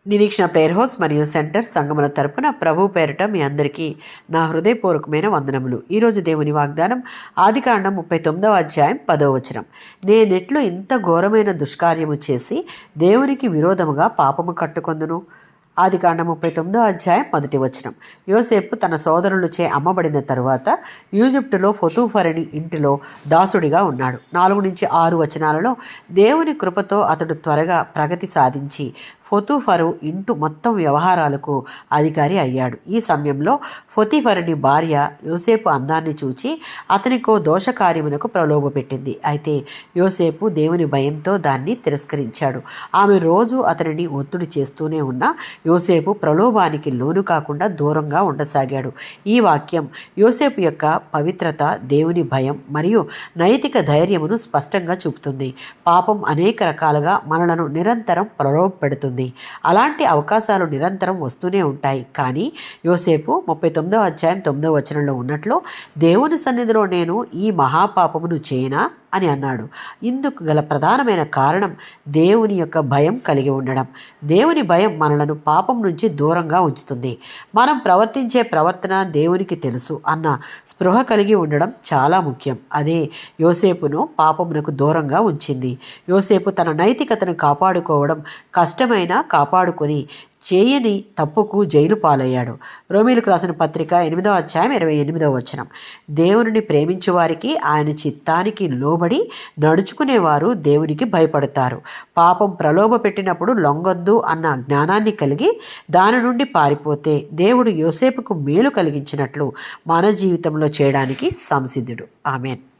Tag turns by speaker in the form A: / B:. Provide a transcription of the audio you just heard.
A: నిరీక్షణ prayer house మరియు centre సంగముల తరపున ప్రభు పేరిట మీ అందరికీ నా హృదయపూర్వకమైన వందనములు. ఈరోజు దేవుని వాగ్దానం ఆదికాండం 39వ అధ్యాయం 10వ వచనం. నేనెట్లు ఇంత ఘోరమైన దుష్కార్యము చేసి దేవునికి విరోధముగా పాపము కట్టుకొందును. ఆదికాండం 39వ అధ్యాయం 1వ వచనం. యోసేపు తన సోదరులచే అమ్మబడిన తరువాత ఈజిప్టులో పొతీఫరుని ఇంటిలో దాసుడిగా ఉన్నాడు. 4-6 వచనాలలో దేవుని కృపతో అతడు త్వరగా ప్రగతి సాధించి పొతీఫరు ఇంటి మొత్తం వ్యవహారాలకు అధికారి అయ్యాడు. ఈ సమయంలో పొతీఫరుని భార్య యోసేపు అందాన్ని చూచి అతనికో దోషకార్యమునకు ప్రలోభపెట్టింది. అయితే యోసేపు దేవుని భయంతో దాన్ని తిరస్కరించాడు. ఆమె రోజు అతనిని ఒత్తిడి చేస్తూనే ఉన్న యోసేపు ప్రలోభానికి లోను కాకుండా దూరంగా ఉండసాగాడు. ఈ వాక్యం యోసేపు యొక్క పవిత్రత, దేవుని భయం మరియు నైతిక ధైర్యమును స్పష్టంగా చూపుతుంది. పాపం అనేక రకాలుగా మనలను నిరంతరం ప్రలోభపెడుతుంది. అలాంటి అవకాశాలు నిరంతరం వస్తూనే ఉంటాయి. కానీ యోసేపు 39వ అధ్యాయం 9వ వచనంలో ఉన్నట్లు దేవుని సన్నిధిలో నేను ఈ మహాపాపమును చేయనా అని అన్నాడు. ఇందుకు గల ప్రధానమైన కారణం దేవుని యొక్క భయం కలిగి ఉండడం. దేవుని భయం మనలను పాపం నుంచి దూరంగా ఉంచుతుంది. మనం ప్రవర్తించే ప్రవర్తన దేవునికి తెలుసు అన్న స్పృహ కలిగి ఉండడం చాలా ముఖ్యం. అదే యోసేపును పాపమునకు దూరంగా ఉంచింది. యోసేపు తన నైతికతను కాపాడుకోవడం కష్టమైన కాపాడుకొని చేయని తప్పుకు జైలు పాలయ్యాడు. రోమీలకు రాసిన పత్రిక 8వ అధ్యాయం 28వ వచనం. దేవునిని ప్రేమించే వారికి ఆయన చిత్తానికి లోబడి నడుచుకునేవారు దేవునికి భయపడతారు. పాపం ప్రలోభ పెట్టినప్పుడు లొంగొద్దు అన్న జ్ఞానాన్ని కలిగి దాని నుండి పారిపోతే దేవుడు యోసేపుకు మేలు కలిగించినట్లు మన జీవితంలో చేయడానికి సంసిద్ధుడు. ఆమెన్.